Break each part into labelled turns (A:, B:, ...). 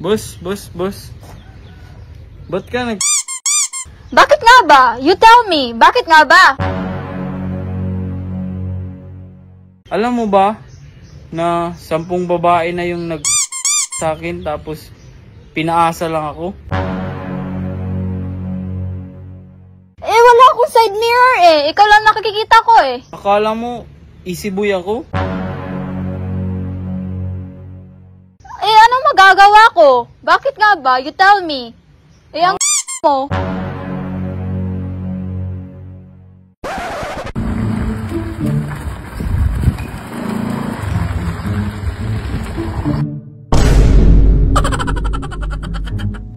A: Boss. Ba't ka nag...
B: Bakit nga ba? You tell me. Bakit nga ba?
A: Alam mo ba na 10 babae na yung nag sa akin tapos pinaasa lang ako?
B: Eh, wala akong side mirror eh. Ikaw lang nakikita ko eh.
A: Akala mo easy boy ako?
B: Eh, anong magagawa ko? Bakit nga ba? You tell me. Eh, ang mo.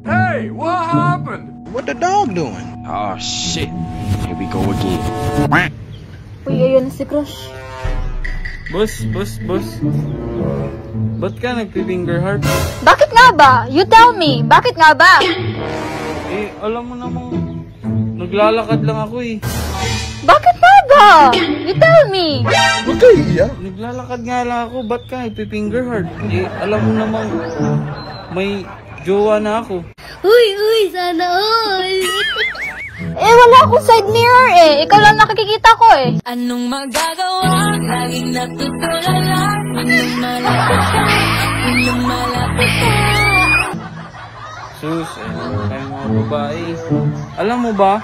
C: Hey, what happened?
D: What the dog doing?
C: Oh shit. Here we go again.
B: Uy, ayun na si Crush.
A: Boss. Ba't ka nagpi-finger heart?
B: Bakit nga ba? You tell me. Bakit nga ba?
A: Eh, alam mo namang naglalakad lang ako eh.
B: Bakit nga ba? You tell me.
D: Huwag kayo iiyak.
A: Naglalakad nga lang ako, ba't ka nagpi-finger heart? Eh, alam mo namang may jowa na ako.
E: Uy, sana all.
B: Eh, wala akong side mirror eh. Ikaw lang nakikita ko eh.
E: Anong magagawa? Laging natutulala. Anong malapit ka.
A: Sus, kayong mga babae. Alam mo ba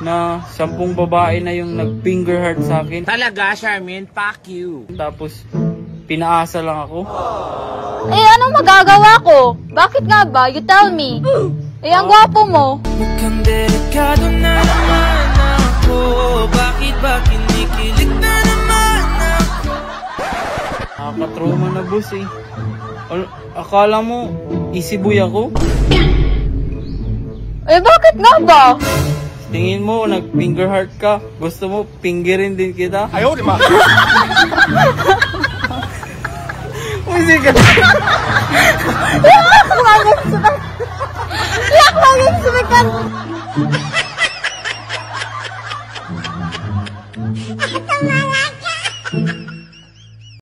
A: na 10 babae na yung nag-finger heart sa akin?
C: Talaga, Charmin? Fuck you.
A: Tapos pinaasa lang ako?
B: Eh, anong magagawa ko? Bakit nga ba? You tell me. Eh, ang gwapo mo.
F: Mukhang delikado na naman ako. Bakit ba kinikilig na naman ako?
A: Nakakatrauma na boss eh. Akala mo easy boy ako?
B: Eh, bakit nga ba?
A: Tingin mo nag-finger heart ka? Gusto mo fingerin din kita?
C: Ayaw, di ba?
A: Musik ka!
B: Yak lang yung sumikat!